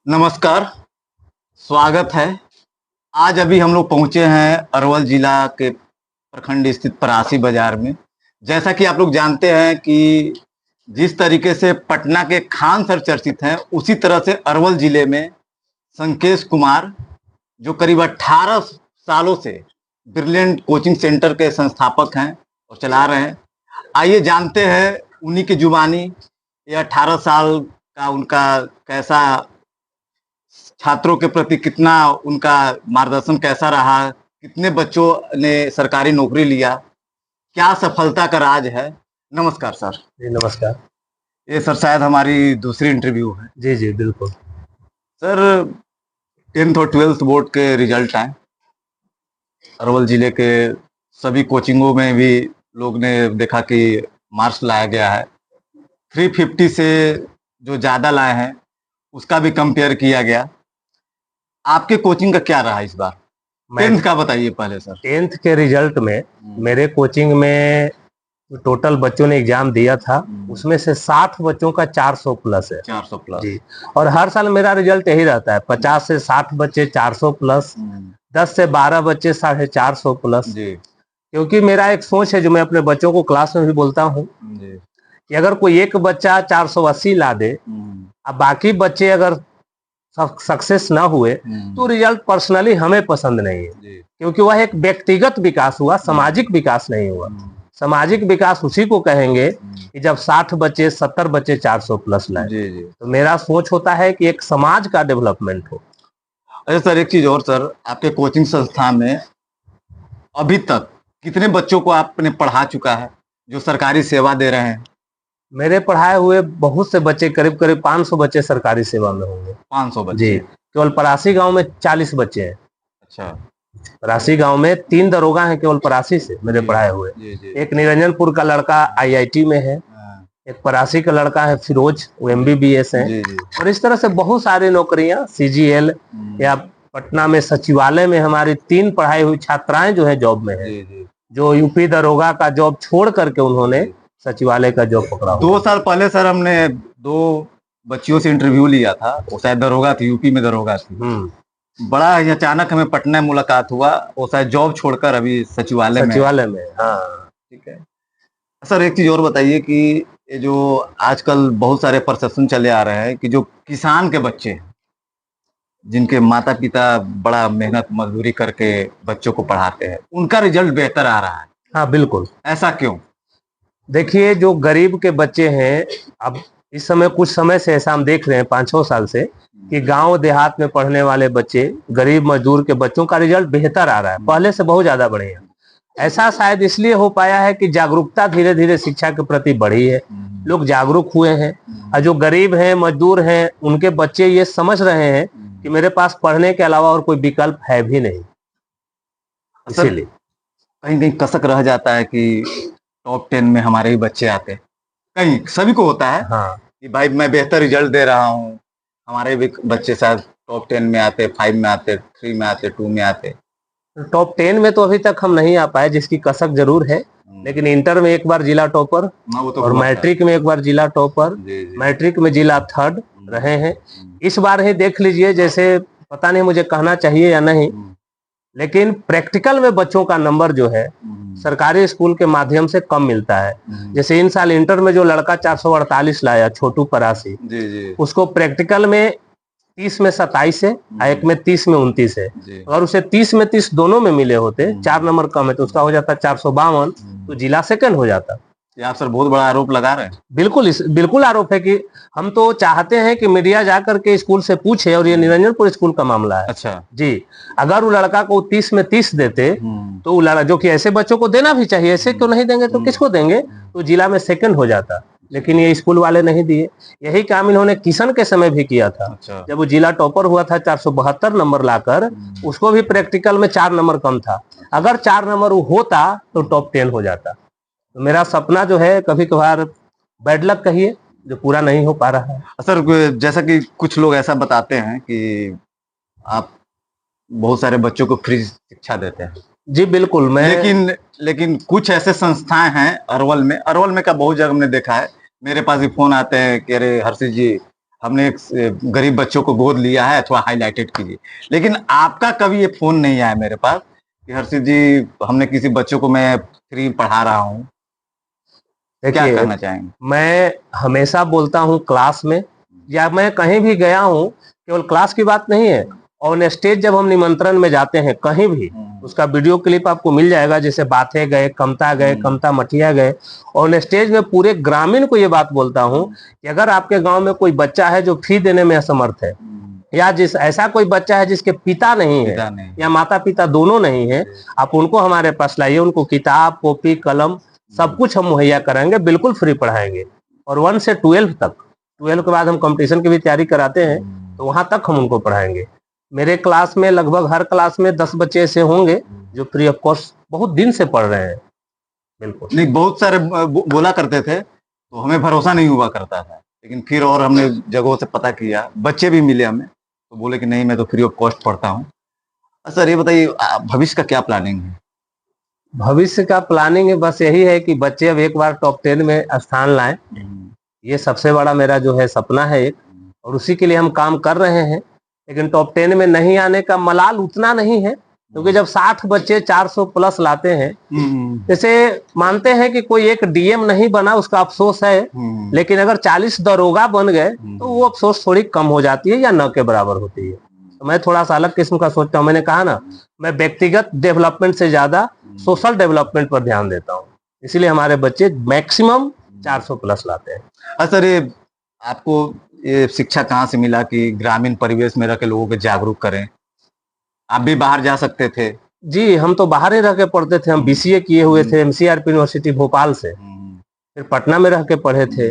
नमस्कार, स्वागत है। आज अभी हम लोग पहुंचे हैं अरवल जिला के प्रखंड स्थित परासी बाजार में। जैसा कि आप लोग जानते हैं कि जिस तरीके से पटना के खान सर चर्चित हैं, उसी तरह से अरवल जिले में संकेश कुमार, जो करीब 18 सालों से ब्रिलियंट कोचिंग सेंटर के संस्थापक हैं और चला रहे हैं। आइए जानते हैं उन्हीं की जुबानी ये 18 साल का उनका कैसा, छात्रों के प्रति कितना उनका मार्गदर्शन कैसा रहा, कितने बच्चों ने सरकारी नौकरी लिया, क्या सफलता का राज है। नमस्कार सर। जी नमस्कार। ये सर शायद हमारी दूसरी इंटरव्यू है। जी जी बिल्कुल। सर 10th और 12th बोर्ड के रिजल्ट आए, अरवल जिले के सभी कोचिंगों में भी लोग ने देखा कि मार्क्स लाया गया है। 350 से जो ज़्यादा लाए हैं उसका भी कंपेयर किया गया। आपके कोचिंग का क्या रहा इस बार? 10th का बताइए पहले सर। 10th के रिजल्ट में मेरे कोचिंग में टोटल बच्चों ने एग्जाम दिया था, उसमें से 60 बच्चों का 400 प्लस है। 400 प्लस जी। और हर साल मेरा रिजल्ट यही रहता है, 50 से 60 बच्चे 400 प्लस, 10 से 12 बच्चे 450 प्लस। जी क्योंकि मेरा एक सोच है जो मैं अपने बच्चों को क्लास में भी बोलता हूँ जी। कि अगर कोई एक बच्चा 480 ला दे, अब बाकी बच्चे अगर सक्सेस ना हुए तो रिजल्ट पर्सनली हमें पसंद नहीं है, क्योंकि वह एक व्यक्तिगत विकास हुआ, सामाजिक विकास नहीं हुआ। सामाजिक विकास उसी को कहेंगे कि जब 60 बच्चे 70 बच्चे 400 प्लस लाए। तो मेरा सोच होता है कि एक समाज का डेवलपमेंट हो। अच्छा सर, एक चीज और सर, आपके कोचिंग संस्थान में अभी तक कितने बच्चों को आपने पढ़ा चुका है जो सरकारी सेवा दे रहे हैं? मेरे पढ़ाए हुए बहुत से बच्चे, करीब करीब 500 बच्चे सरकारी सेवा में होंगे। 500 बच्चे? जी। केवल परासी गांव में 40 बच्चे हैं। अच्छा। परासी गांव में 3 दरोगा हैं केवल परासी से मेरे पढ़ाए हुए। एक निरंजनपुर का लड़का IIT में है, एक परासी का लड़का है फिरोज, वो MBBS है। और इस तरह से बहुत सारी नौकरियां CGL या पटना में सचिवालय में हमारी 3 पढ़ाई हुई छात्राएं जो है जॉब में है, जो यूपी दरोगा का जॉब छोड़ करके उन्होंने सचिवालय का जॉब पकड़ा। 2 साल पहले सर हमने 2 बच्चियों से इंटरव्यू लिया था, वो शायद दरोगा थी, यूपी में दरोगा थी। बड़ा ही अचानक हमें पटना में मुलाकात हुआ, वो शायद जॉब छोड़कर अभी सचिवालय में। हाँ ठीक है सर। एक चीज और बताइए कि ये जो आजकल बहुत सारे प्रशासन चले आ रहे हैं कि जो किसान के बच्चे हैं, जिनके माता पिता बड़ा मेहनत मजदूरी करके बच्चों को पढ़ाते हैं, उनका रिजल्ट बेहतर आ रहा है। हाँ बिल्कुल। ऐसा क्यों? देखिए, जो गरीब के बच्चे हैं, अब इस समय कुछ समय से ऐसा हम देख रहे हैं 5-6 साल से कि गांव देहात में पढ़ने वाले बच्चे, गरीब मजदूर के बच्चों का रिजल्ट बेहतर आ रहा है, पहले से बहुत ज्यादा बढ़िया। ऐसा शायद इसलिए हो पाया है कि जागरूकता धीरे धीरे शिक्षा के प्रति बढ़ी है, लोग जागरूक हुए हैं। और जो गरीब हैं, मजदूर हैं, उनके बच्चे ये समझ रहे हैं कि मेरे पास पढ़ने के अलावा और कोई विकल्प है भी नहीं। इसीलिए कहीं कहीं कसक रह जाता है कि टॉप 10 में हमारे ही बच्चे आते, कहीं सभी को होता है। हाँ कि भाई मैं बेहतर रिजल्ट दे रहा हूँ, हमारे भी बच्चे शायद टॉप 10 में आते, 5 में आते, 3 में आते, 2 में आते। टॉप 10 में तो अभी तक हम नहीं आ पाए, जिसकी कसक जरूर है। लेकिन इंटर में एक बार जिला टॉपर, और मैट्रिक में एक बार जिला टॉपर, मैट्रिक में जिला 3rd रहे हैं। इस बार ही देख लीजिए, जैसे पता नहीं मुझे कहना चाहिए या नहीं, लेकिन प्रैक्टिकल में बच्चों का नंबर जो है सरकारी स्कूल के माध्यम से कम मिलता है। जैसे इन साल इंटर में जो लड़का 448 लाया, छोटू परासी, उसको प्रैक्टिकल में 30 में 27 है, एक में 30 में 29 है। अगर उसे 30 में 30 दोनों में मिले होते, 4 नंबर कम है, तो उसका हो जाता 452, तो जिला सेकंड हो जाता। आप सर बहुत बड़ा आरोप लगा रहे हैं। बिल्कुल आरोप है कि हम तो चाहते हैं कि मीडिया जाकर के स्कूल से पूछे, और ये निरंजनपुर स्कूल का मामला है। अच्छा जी। अगर वो लड़का को 30 में 30 देते तो वो लड़का, जो कि ऐसे बच्चों को देना भी चाहिए, ऐसे क्यों नहीं देंगे तो किसको देंगे, तो जिला में सेकंड हो जाता। लेकिन ये स्कूल वाले नहीं दिए। यही काम इन्होंने किशन के समय भी किया था। अच्छा। जब वो जिला टॉपर हुआ था 472 नंबर लाकर, उसको भी प्रैक्टिकल में 4 नंबर कम था। अगर 4 नंबर वो होता तो टॉप 10 हो जाता। तो मेरा सपना जो है, कभी कभार बैड लक कहिए, जो पूरा नहीं हो पा रहा है। सर जैसा कि कुछ लोग ऐसा बताते हैं कि आप बहुत सारे बच्चों को फ्री शिक्षा देते हैं। जी बिल्कुल। लेकिन कुछ ऐसे संस्थाएं हैं अरवल में का बहुत जगह हमने देखा है, मेरे पास भी फोन आते हैं कि अरे हर्षित जी हमने एक गरीब बच्चों को गोद लिया है अथवा हाईलाइटेड कीजिए, लेकिन आपका कभी ये फोन नहीं आया मेरे पास कि हर्षित जी हमने किसी बच्चों को मैं फ्री पढ़ा रहा हूँ। क्या कहना चाहेंगे? मैं हमेशा बोलता हूँ क्लास में या मैं कहीं भी गया हूँ, केवल क्लास की बात नहीं है, ऑन स्टेज जब हम निमंत्रण में जाते हैं कहीं भी, उसका वीडियो क्लिप आपको मिल जाएगा, जैसे बाथे गए, कमता मठिया गए, ऑन स्टेज में पूरे ग्रामीण को ये बात बोलता हूँ कि अगर आपके गांव में कोई बच्चा है जो फी देने में असमर्थ है, या जिस ऐसा कोई बच्चा है जिसके पिता नहीं है या माता पिता दोनों नहीं है, आप उनको हमारे पास लाइए, उनको किताब, कॉपी, कलम सब कुछ हम मुहैया कराएंगे, बिल्कुल फ्री पढ़ाएंगे। और 1 से 12 तक, 12 के बाद हम कंपटीशन की भी तैयारी कराते हैं, तो वहां तक हम उनको पढ़ाएंगे। मेरे क्लास में लगभग हर क्लास में 10 बच्चे ऐसे होंगे जो फ्री ऑफ कॉस्ट बहुत दिन से पढ़ रहे हैं। बिल्कुल नहीं, बहुत सारे बोला करते थे तो हमें भरोसा नहीं हुआ करता था, लेकिन फिर और हमने जगहों से पता किया, बच्चे भी मिले हमें तो बोले कि नहीं मैं तो फ्री ऑफ कॉस्ट पढ़ता हूँ। सर ये बताइए भविष्य का क्या प्लानिंग है? भविष्य का प्लानिंग है बस यही है कि बच्चे अब एक बार टॉप 10 में स्थान लाएं, ये सबसे बड़ा मेरा जो है सपना है एक, और उसी के लिए हम काम कर रहे हैं। लेकिन टॉप 10 में नहीं आने का मलाल उतना नहीं है, क्योंकि जब 60 बच्चे 400 प्लस लाते हैं, जैसे मानते हैं कि कोई एक डीएम नहीं बना उसका अफसोस है, लेकिन अगर 40 दरोगा बन गए तो वो अफसोस थोड़ी कम हो जाती है या न के बराबर होती है। तो मैं थोड़ा सा अलग किस्म का सोचता हूँ। मैंने कहा ना, मैं व्यक्तिगत डेवलपमेंट से ज्यादा सोशल डेवलपमेंट पर ध्यान देता हूँ, इसीलिए हमारे बच्चे मैक्सिमम 400 प्लस लाते हैं। सर ये आपको ये शिक्षा कहाँ से मिला कि ग्रामीण परिवेश में रह के लोगों को जागरूक करें? आप भी बाहर जा सकते थे। जी, हम तो बाहर ही रह के पढ़ते थे, हम बीसीए किए हुए थे एमसीआरपी यूनिवर्सिटी भोपाल से, फिर पटना में रह के पढ़े थे।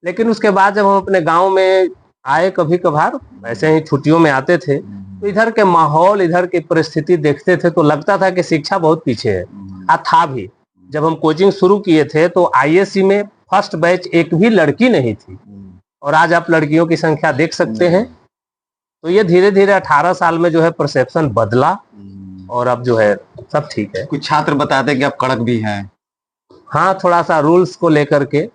लेकिन उसके बाद जब हम अपने गांव में आए, कभी कभार ऐसे ही छुट्टियों में आते थे, तो इधर के माहौल, इधर की परिस्थिति देखते थे तो लगता था कि शिक्षा बहुत पीछे है। था भी। जब हम कोचिंग शुरू किए थे तो आईएससी में फर्स्ट बैच एक भी लड़की नहीं थी, और आज आप लड़कियों की संख्या देख सकते हैं। तो ये धीरे धीरे 18 साल में जो है परसेप्शन बदला, और अब जो है सब ठीक है। कुछ छात्र बताते हैं कि आप कड़क भी हैं। हाँ, थोड़ा सा रूल्स को लेकर के,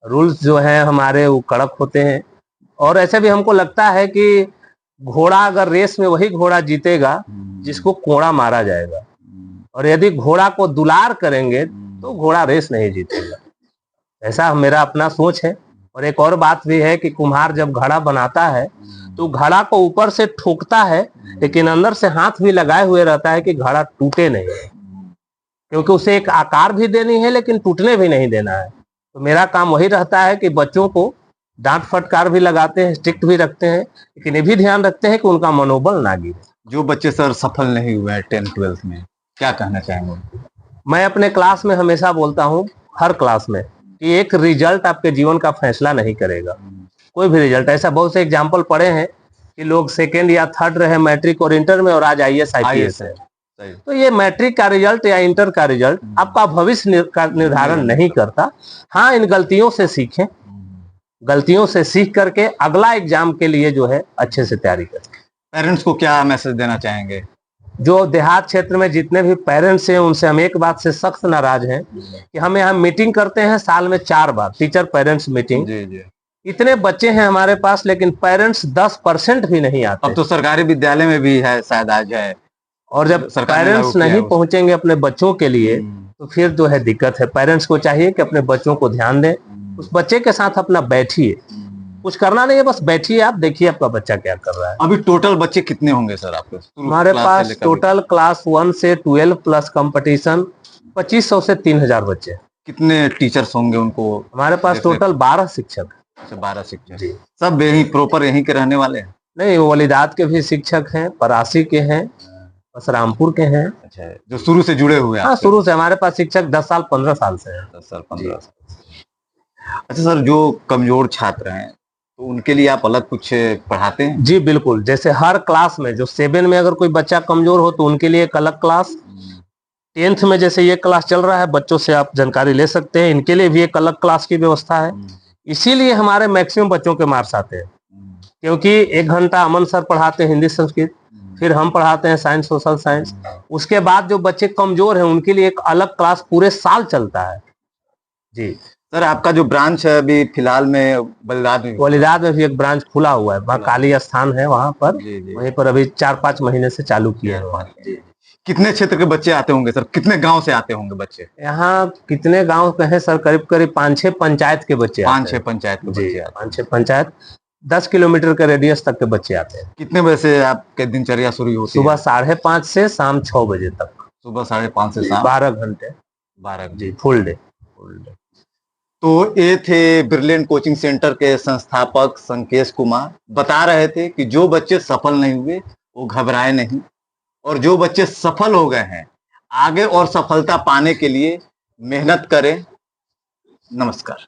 रूल्स जो है हमारे वो कड़क होते हैं, और ऐसे भी हमको लगता है कि घोड़ा अगर रेस में वही घोड़ा जीतेगा जिसको कोड़ा मारा जाएगा, और यदि घोड़ा को दुलार करेंगे तो घोड़ा रेस नहीं जीतेगा। ऐसा मेरा अपना सोच है। और एक और बात भी है कि कुम्हार जब घड़ा बनाता है तो घड़ा को ऊपर से ठोकता है, लेकिन अंदर से हाथ भी लगाए हुए रहता है कि घड़ा टूटे नहीं, क्योंकि उसे एक आकार भी देनी है लेकिन टूटने भी नहीं देना है। तो मेरा काम वही रहता है कि बच्चों को डांट फटकार भी लगाते हैं, स्ट्रिक्ट भी रखते हैं, लेकिन ये भी ध्यान रखते हैं कि उनका मनोबल ना गिरे। जो बच्चे सर सफल नहीं हुए 10th 12th में, क्या कहना चाहेंगे? मैं अपने क्लास में हमेशा बोलता हूँ, हर क्लास में, कि एक रिजल्ट आपके जीवन का फैसला नहीं करेगा। कोई भी रिजल्ट, ऐसा बहुत से एग्जाम्पल पढ़े हैं कि लोग सेकेंड या थर्ड रहे मैट्रिक और इंटर में और आज आईएएस आईपीएस है। तो ये मैट्रिक का रिजल्ट या इंटर का रिजल्ट आपका भविष्य का निर्धारण नहीं करता। हाँ, इन गलतियों से सीखें, गलतियों से सीख करके अगला एग्जाम के लिए जो है अच्छे से तैयारी करें। पेरेंट्स को क्या मैसेज देना चाहेंगे? जो देहात क्षेत्र में जितने भी पेरेंट्स हैं उनसे हम एक बात से सख्त नाराज हैं कि हमें हम मीटिंग करते हैं साल में 4 बार, टीचर पेरेंट्स मीटिंग। जी। इतने बच्चे हैं हमारे पास, लेकिन पेरेंट्स 10% भी नहीं आते। अब तो सरकारी विद्यालय में भी है, शायद आज है। और जब पेरेंट्स नहीं पहुंचेंगे अपने बच्चों के लिए तो फिर जो है दिक्कत है। पेरेंट्स को चाहिए कि अपने बच्चों को ध्यान दें, उस बच्चे के साथ अपना बैठिए, कुछ करना नहीं है, बस बैठिए, आप देखिए आपका बच्चा क्या कर रहा है। अभी टोटल बच्चे कितने होंगे सर आपके? हमारे पास टोटल क्लास 1 से 12 प्लस कंपटीशन 2500 से 3000 बच्चे। कितने टीचर्स होंगे उनको? हमारे पास टोटल 12 शिक्षक। 12 शिक्षक जी। सब यही प्रॉपर यहीं के रहने वाले हैं? नहीं, वलीदात के भी शिक्षक हैं, परासी के हैं, रामपुर के हैं। अच्छा, जो शुरू से जुड़े हुए हैं? हाँ, शुरू से हमारे पास शिक्षक 10 साल 15 साल से है। 10 साल 15 साल। अच्छा सर, जो कमजोर छात्र हैं तो उनके लिए आप अलग कुछ पढ़ाते हैं? जी बिल्कुल, जैसे हर क्लास में जो 7 में अगर कोई बच्चा कमजोर हो तो उनके लिए एक अलग क्लास, 10th में जैसे ये क्लास चल रहा है बच्चों से आप जानकारी ले सकते हैं, इनके लिए भी एक अलग क्लास की व्यवस्था है। इसीलिए हमारे मैक्सिमम बच्चों के मार्क्स आते हैं, क्योंकि 1 घंटा अमन सर पढ़ाते हैं हिंदी संस्कृत, फिर हम पढ़ाते हैं साइंस सोशल साइंस। उसके बाद जो बच्चे कमजोर हैं उनके लिए एक अलग क्लास पूरे साल चलता है। जी सर आपका जो ब्रांच है अभी फिलहाल में वलीदाद में भी एक ब्रांच खुला हुआ है, वहाँ काली स्थान है वहाँ पर। जी। वहीं पर अभी 4-5 महीने से चालू किया है। जी। कितने क्षेत्र के बच्चे आते होंगे सर, कितने गांव से आते होंगे बच्चे? यहाँ कितने गांव के हैं सर? करीब करीब 5-6 पंचायत के बच्चे आते हैं। 5-6 पंचायत के बच्चे आते हैं। 5-6 पंचायत, 10 किलोमीटर के रेडियस तक के बच्चे आते हैं। कितने बजे से आपके दिनचर्या शुरू होती है? सुबह 5:30 से शाम 6 बजे तक। सुबह 5:30 से शाम 12 घंटे। 12 जी, फुल डे। तो ये थे ब्रिलियंट कोचिंग सेंटर के संस्थापक संकेश कुमार। बता रहे थे कि जो बच्चे सफल नहीं हुए वो घबराए नहीं, और जो बच्चे सफल हो गए हैं आगे और सफलता पाने के लिए मेहनत करें। नमस्कार।